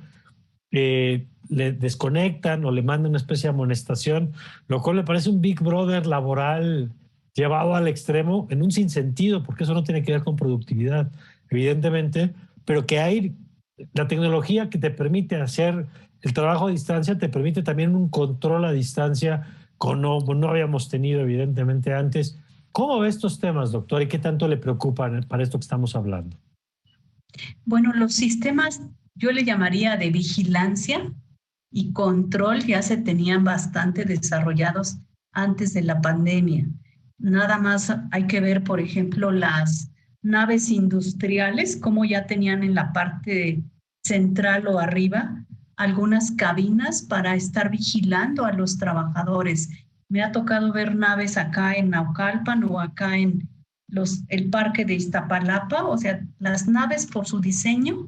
le desconectan o le mandan una especie de amonestación, lo cual me parece un Big Brother laboral llevado al extremo en un sinsentido, porque eso no tiene que ver con productividad, evidentemente, pero que hay la tecnología que te permite hacer el trabajo a distancia, te permite también un control a distancia como no habíamos tenido evidentemente antes. ¿Cómo ve estos temas, doctor? ¿Y qué tanto le preocupan para esto que estamos hablando? Bueno, los sistemas, yo le llamaría de vigilancia y control, ya se tenían bastante desarrollados antes de la pandemia. Nada más hay que ver, por ejemplo, las naves industriales, como ya tenían en la parte central o arriba algunas cabinas para estar vigilando a los trabajadores. Me ha tocado ver naves acá en Naucalpan o acá en el parque de Iztapalapa. O sea, las naves por su diseño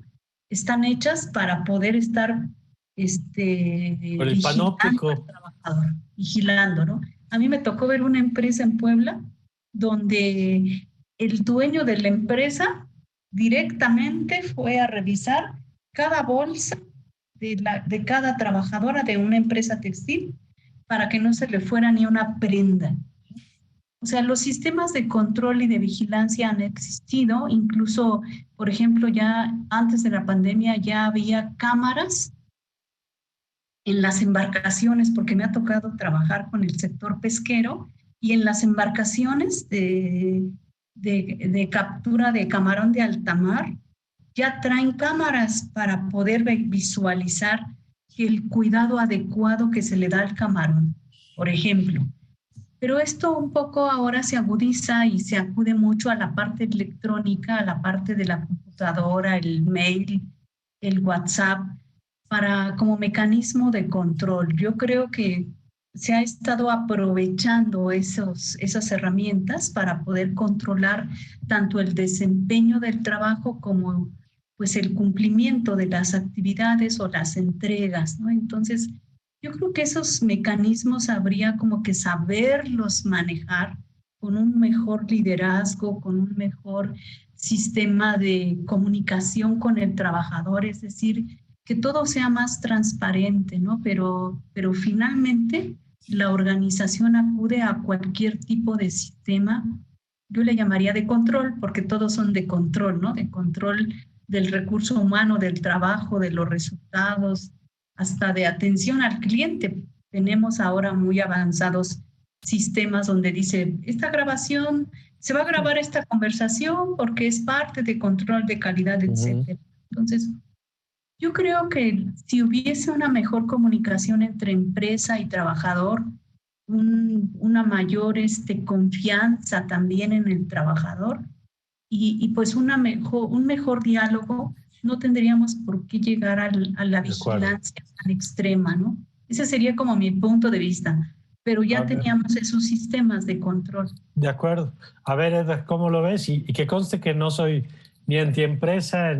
están hechas para poder estar Por el panóptico al trabajador, vigilando, ¿no? A mí me tocó ver una empresa en Puebla donde el dueño de la empresa directamente fue a revisar cada bolsa de cada trabajadora de una empresa textil para que no se le fuera ni una prenda. O sea, los sistemas de control y de vigilancia han existido, incluso, por ejemplo, ya antes de la pandemia ya había cámaras en las embarcaciones, porque me ha tocado trabajar con el sector pesquero, y en las embarcaciones de captura de camarón de alta mar, ya traen cámaras para poder visualizar el cuidado adecuado que se le da al camarón, por ejemplo. Pero esto un poco ahora se agudiza y se acude mucho a la parte electrónica, a la parte de la computadora, el mail, el WhatsApp, como mecanismo de control. Yo creo que se ha estado aprovechando esas herramientas para poder controlar tanto el desempeño del trabajo como pues el cumplimiento de las actividades o las entregas, ¿no? Entonces, yo creo que esos mecanismos habría como que saberlos manejar con un mejor liderazgo, con un mejor sistema de comunicación con el trabajador, es decir, que todo sea más transparente, ¿no? Pero finalmente la organización acude a cualquier tipo de sistema, yo le llamaría de control, porque todos son de control, ¿no? De control del recurso humano, del trabajo, de los resultados, hasta de atención al cliente. Tenemos ahora muy avanzados sistemas donde dice, esta grabación, se va a grabar esta conversación porque es parte de control de calidad, etc. Entonces, yo creo que si hubiese una mejor comunicación entre empresa y trabajador, una mayor confianza también en el trabajador y pues un mejor diálogo, no tendríamos por qué llegar a la vigilancia tan extrema, ¿no? Ese sería como mi punto de vista, pero ya teníamos esos sistemas de control. De acuerdo. A ver, Edgar, ¿cómo lo ves? Y que conste que no soy ni antiempresa,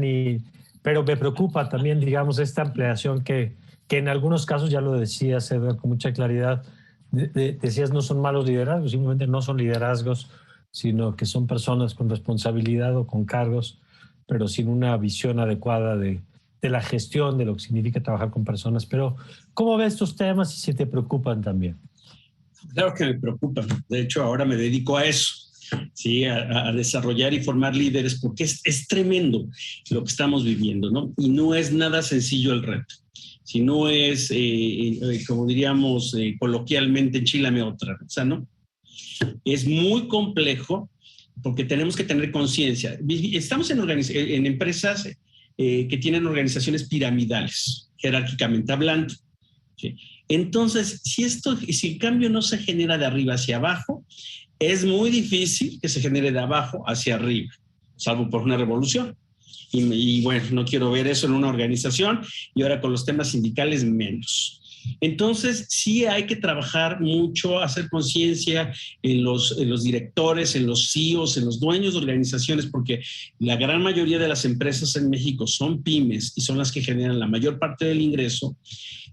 pero me preocupa también, digamos, esta ampliación que en algunos casos, ya lo decías, Edgar, con mucha claridad, decías no son malos liderazgos, simplemente no son liderazgos, sino que son personas con responsabilidad o con cargos, pero sin una visión adecuada de la gestión, de lo que significa trabajar con personas. Pero, ¿cómo ves estos temas y si te preocupan también? Claro que me preocupan. De hecho, ahora me dedico a eso, ¿sí? A desarrollar y formar líderes, porque es tremendo lo que estamos viviendo, ¿no? Y no es nada sencillo el reto. Si no es, como diríamos coloquialmente, enchilame otra, o sea, ¿no? Es muy complejo porque tenemos que tener conciencia. Estamos en empresas que tienen organizaciones piramidales, jerárquicamente hablando, ¿sí? Entonces, si el cambio no se genera de arriba hacia abajo, es muy difícil que se genere de abajo hacia arriba, salvo por una revolución. Y bueno, no quiero ver eso en una organización, y ahora con los temas sindicales menos. Entonces, sí hay que trabajar mucho, hacer conciencia en los directores, en los CEOs, en los dueños de organizaciones, porque la gran mayoría de las empresas en México son pymes y son las que generan la mayor parte del ingreso,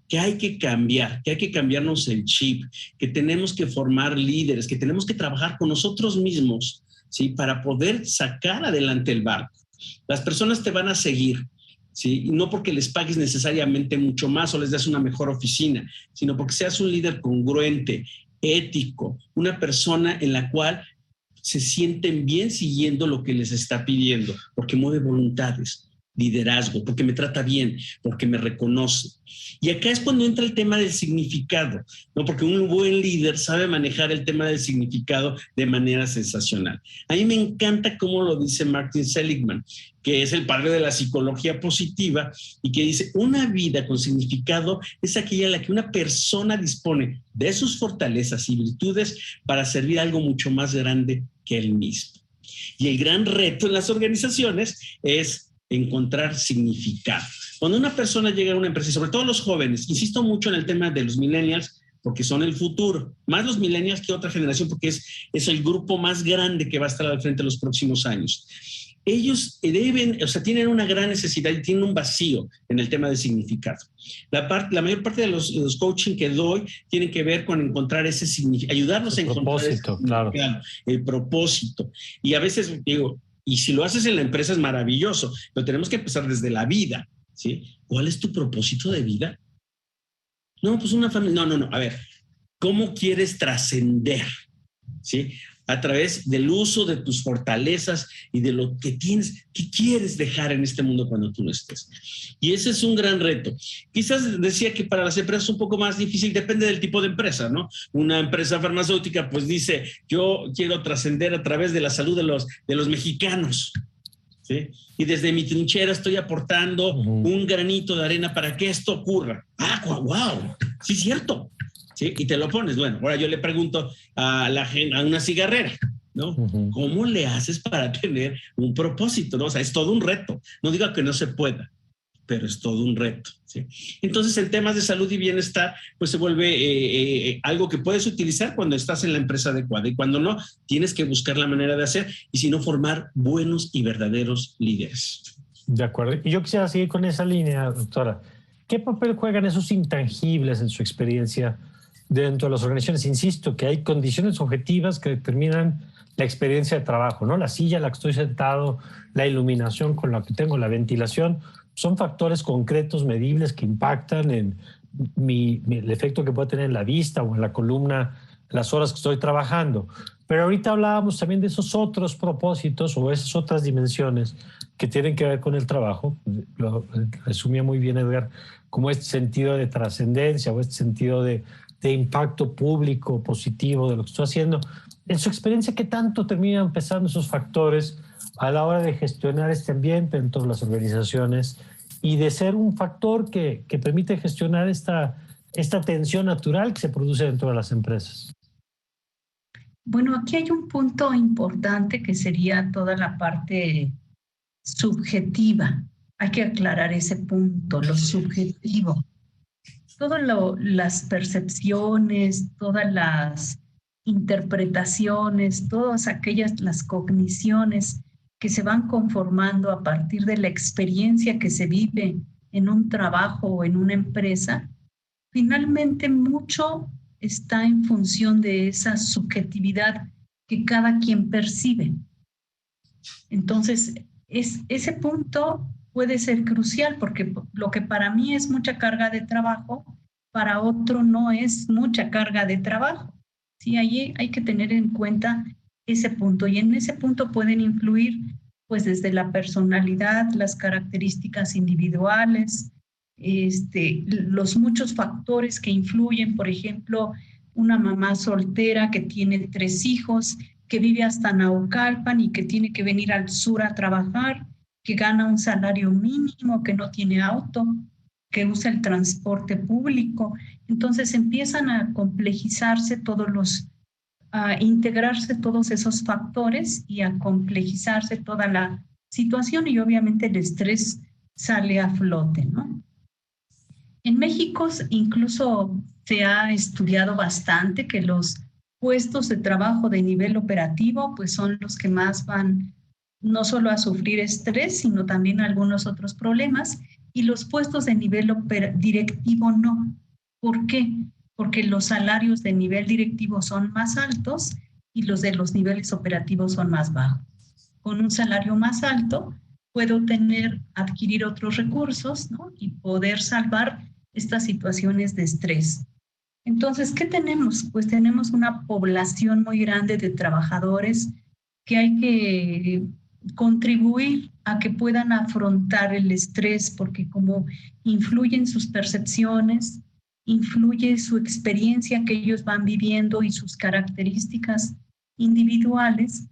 que hay que cambiar, que hay que cambiarnos el chip, que tenemos que formar líderes, que tenemos que trabajar con nosotros mismos, ¿sí? Para poder sacar adelante el barco. Las personas te van a seguir, ¿sí? Y no porque les pagues necesariamente mucho más o les des una mejor oficina, sino porque seas un líder congruente, ético, una persona en la cual se sienten bien siguiendo lo que les está pidiendo, porque mueve voluntades, liderazgo, porque me trata bien, porque me reconoce. Y acá es cuando entra el tema del significado, ¿no? Porque un buen líder sabe manejar el tema del significado de manera sensacional. A mí me encanta cómo lo dice Martin Seligman, que es el padre de la psicología positiva, y que dice, una vida con significado es aquella en la que una persona dispone de sus fortalezas y virtudes para servir a algo mucho más grande que él mismo. Y el gran reto en las organizaciones es encontrar significado. Cuando una persona llega a una empresa, y sobre todo los jóvenes, insisto mucho en el tema de los millennials, porque son el futuro, más los millennials que otra generación, porque es el grupo más grande que va a estar al frente de los próximos años. Ellos tienen una gran necesidad y tienen un vacío en el tema de significado. La mayor parte de los coaching que doy tienen que ver con encontrar ese significado, ayudarlos a encontrar ese significado, claro. El propósito. Y a veces digo, y si lo haces en la empresa es maravilloso, pero tenemos que empezar desde la vida, ¿sí? ¿Cuál es tu propósito de vida? No, pues una familia. No. A ver, ¿cómo quieres trascender? ¿Sí? A través del uso de tus fortalezas y de lo que tienes, que quieres dejar en este mundo cuando tú no estés. Y ese es un gran reto. Quizás decía que para las empresas es un poco más difícil, depende del tipo de empresa, ¿no? Una empresa farmacéutica pues dice, yo quiero trascender a través de la salud de los mexicanos, ¿sí? Y desde mi trinchera estoy aportando un granito de arena para que esto ocurra. ¡Ah, wow! Sí, es cierto. ¿Sí? Y te lo pones. Bueno, ahora yo le pregunto a una cigarrera, ¿no? ¿Cómo le haces para tener un propósito, ¿no? O sea, es todo un reto. No digo que no se pueda, pero es todo un reto, ¿sí? Entonces, en temas de salud y bienestar, pues se vuelve algo que puedes utilizar cuando estás en la empresa adecuada, y cuando no, tienes que buscar la manera de hacer, y si no, formar buenos y verdaderos líderes. De acuerdo. Y yo quisiera seguir con esa línea, doctora. ¿Qué papel juegan esos intangibles en su experiencia dentro de las organizaciones? Insisto que hay condiciones objetivas que determinan la experiencia de trabajo, ¿no? La silla en la que estoy sentado, la iluminación con la que tengo, la ventilación, son factores concretos, medibles, que impactan en el efecto que puede tener en la vista o en la columna las horas que estoy trabajando. Pero ahorita hablábamos también de esos otros propósitos o esas otras dimensiones que tienen que ver con el trabajo. Lo resumía muy bien Edgar, como este sentido de trascendencia o este sentido de impacto público positivo de lo que estoy haciendo. En su experiencia, ¿qué tanto terminan pesando esos factores a la hora de gestionar este ambiente dentro de las organizaciones y de ser un factor que permite gestionar esta tensión natural que se produce dentro de las empresas? Bueno, aquí hay un punto importante que sería toda la parte subjetiva. Hay que aclarar ese punto, lo subjetivo. Todas las percepciones, todas las interpretaciones, todas las cogniciones que se van conformando a partir de la experiencia que se vive en un trabajo o en una empresa, finalmente mucho está en función de esa subjetividad que cada quien percibe. Entonces, ese punto puede ser crucial, porque lo que para mí es mucha carga de trabajo, para otro no es mucha carga de trabajo. Sí, ahí hay que tener en cuenta ese punto, y en ese punto pueden influir pues desde la personalidad, las características individuales, los muchos factores que influyen. Por ejemplo, una mamá soltera que tiene 3 hijos, que vive hasta Naucalpan y que tiene que venir al sur a trabajar, que gana un salario mínimo, que no tiene auto, que usa el transporte público. Entonces empiezan a complejizarse a integrarse todos esos factores y a complejizarse toda la situación, y obviamente el estrés sale a flote, ¿no? En México incluso se ha estudiado bastante que los puestos de trabajo de nivel operativo pues son los que más van no solo a sufrir estrés, sino también algunos otros problemas, y los puestos de nivel directivo no. ¿Por qué? Porque los salarios de nivel directivo son más altos y los de los niveles operativos son más bajos. Con un salario más alto puedo adquirir otros recursos, ¿no? Y poder salvar estas situaciones de estrés. Entonces, ¿qué tenemos? Pues tenemos una población muy grande de trabajadores que hay que contribuir a que puedan afrontar el estrés, porque como influyen sus percepciones, influye su experiencia que ellos van viviendo y sus características individuales,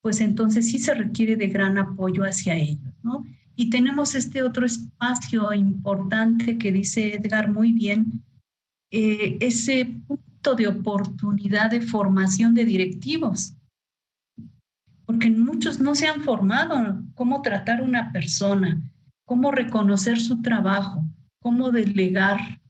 pues entonces sí se requiere de gran apoyo hacia ellos, ¿no? Y tenemos este otro espacio importante que dice Edgar muy bien, ese punto de oportunidad de formación de directivos, porque muchos no se han formado cómo tratar a una persona, cómo reconocer su trabajo, cómo delegar,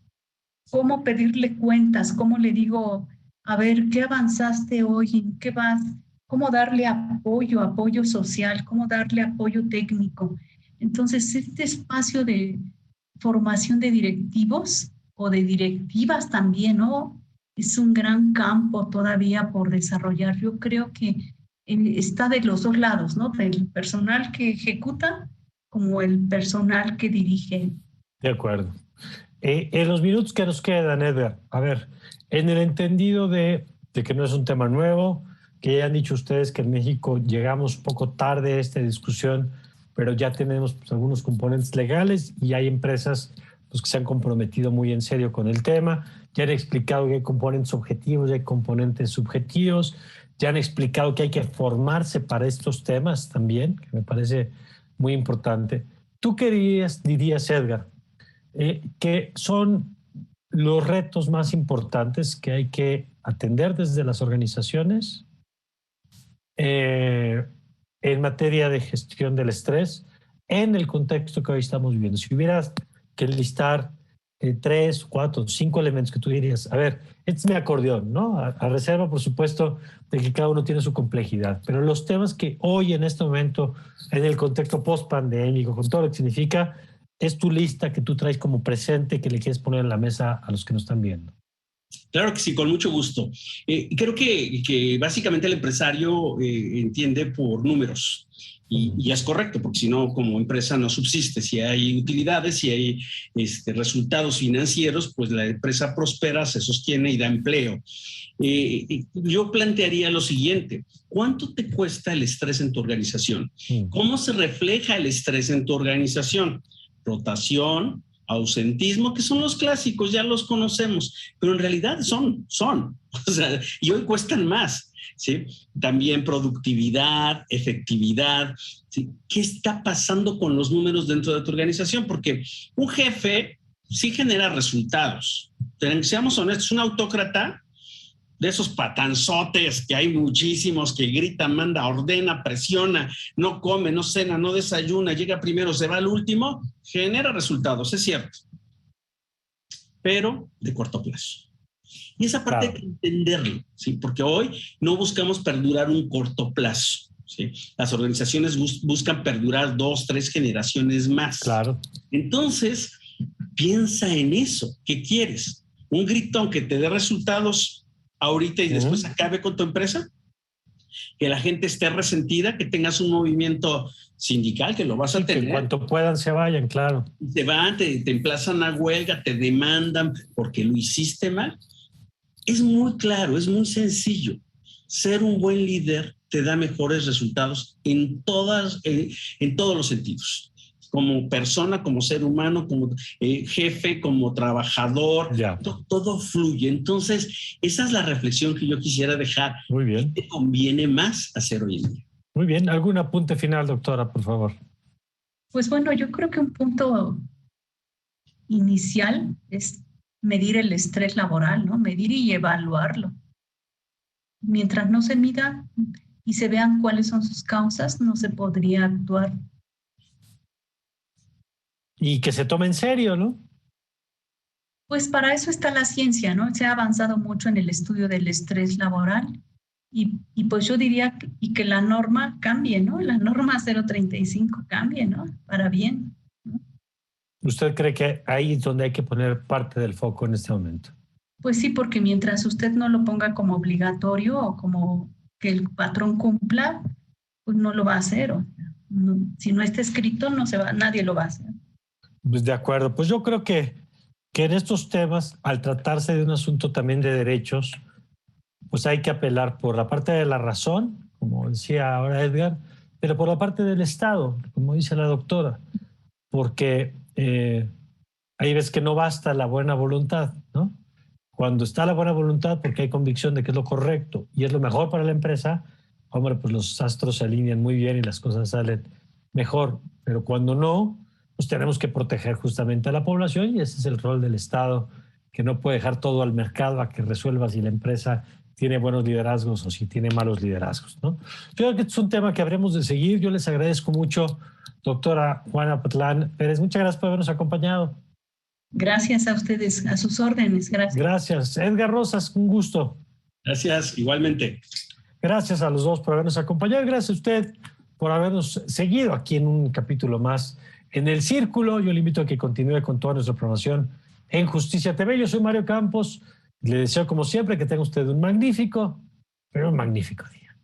cómo pedirle cuentas, cómo le digo, a ver, ¿qué avanzaste hoy? ¿En qué vas? Cómo darle apoyo social, cómo darle apoyo técnico. Entonces, este espacio de formación de directivos o de directivas también, ¿no? Es un gran campo todavía por desarrollar. Yo creo que está de los dos lados, ¿no? Del personal que ejecuta como el personal que dirige. De acuerdo. En los minutos que nos quedan, Edgar, a ver, en el entendido de que no es un tema nuevo, que ya han dicho ustedes que en México llegamos poco tarde a esta discusión, pero ya tenemos pues, algunos componentes legales y hay empresas pues, que se han comprometido muy en serio con el tema. Ya han explicado que hay componentes objetivos y hay componentes subjetivos. Ya han explicado que hay que formarse para estos temas también, que me parece muy importante. ¿Tú qué dirías, Edgar? Que son los retos más importantes que hay que atender desde las organizaciones en materia de gestión del estrés en el contexto que hoy estamos viviendo. Si hubieras que listar 3, 4, 5 elementos que tú dirías, a ver, este es mi acordeón, ¿no? A reserva, por supuesto, de que cada uno tiene su complejidad, pero los temas que hoy en este momento, en el contexto post-pandémico, con todo lo que significa, es tu lista que tú traes como presente que le quieres poner en la mesa a los que nos están viendo. Claro que sí, con mucho gusto. Creo que básicamente el empresario entiende por números y es correcto, porque si no, como empresa no subsiste. Si hay utilidades, si hay resultados financieros, pues la empresa prospera, se sostiene y da empleo. Yo plantearía lo siguiente: ¿cuánto te cuesta el estrés en tu organización? ¿Cómo se refleja el estrés en tu organización? Rotación, ausentismo, que son los clásicos, ya los conocemos, pero en realidad son, o sea, y hoy cuestan más, ¿sí? También productividad, efectividad, ¿sí? ¿Qué está pasando con los números dentro de tu organización? Porque un jefe sí genera resultados, seamos honestos, un autócrata de esos patanzotes que hay muchísimos, que grita, manda, ordena, presiona, no come, no cena, no desayuna, llega primero, se va al último, genera resultados, es cierto, pero de corto plazo. Y esa parte hay que entenderlo, ¿sí? Porque hoy no buscamos perdurar un corto plazo, ¿sí? Las organizaciones buscan perdurar 2, 3 generaciones más. Claro. Entonces, piensa en eso. ¿Qué quieres? ¿Un gritón que te dé resultados ahorita y después acabe con tu empresa? Que la gente esté resentida, que tengas un movimiento sindical, que lo vas a tener. Que cuanto puedan se vayan, claro. Se van, te emplazan a huelga, te demandan porque lo hiciste mal. Es muy claro, es muy sencillo. Ser un buen líder te da mejores resultados en todos los sentidos. Como persona, como ser humano, como jefe, como trabajador, todo fluye. Entonces, esa es la reflexión que yo quisiera dejar. Muy bien. ¿Qué te conviene más hacer hoy en día? Muy bien. ¿Algún apunte final, doctora, por favor? Pues bueno, yo creo que un punto inicial es medir el estrés laboral, ¿no? Medir y evaluarlo. Mientras no se mida y se vean cuáles son sus causas, no se podría actuar. Y que se tome en serio, ¿no? Pues para eso está la ciencia, ¿no? Se ha avanzado mucho en el estudio del estrés laboral y pues yo diría que la norma cambie, ¿no? La norma 035 cambie, ¿no? Para bien, ¿no? ¿Usted cree que ahí es donde hay que poner parte del foco en este momento? Pues sí, porque mientras usted no lo ponga como obligatorio o como que el patrón cumpla, pues no lo va a hacer. Si no está escrito, nadie lo va a hacer. Pues de acuerdo. Pues yo creo que en estos temas, al tratarse de un asunto también de derechos, pues hay que apelar por la parte de la razón, como decía ahora Edgar, pero por la parte del Estado, como dice la doctora, porque hay veces que no basta la buena voluntad, ¿no? Cuando está la buena voluntad, porque hay convicción de que es lo correcto y es lo mejor para la empresa, hombre, pues los astros se alinean muy bien y las cosas salen mejor. Pero cuando no, pues tenemos que proteger justamente a la población y ese es el rol del Estado, que no puede dejar todo al mercado a que resuelva si la empresa tiene buenos liderazgos o si tiene malos liderazgos, ¿no? Yo creo que es un tema que habremos de seguir. Yo les agradezco mucho, doctora Juana Patlán Pérez. Muchas gracias por habernos acompañado. Gracias a ustedes, a sus órdenes. Gracias. Gracias. Edgar Rosas, un gusto. Gracias, igualmente. Gracias a los dos por habernos acompañado. Gracias a usted por habernos seguido aquí en un capítulo más en El Círculo. Yo le invito a que continúe con toda nuestra programación en Justicia TV. Yo soy Mario Campos. Le deseo, como siempre, que tenga usted un magnífico día.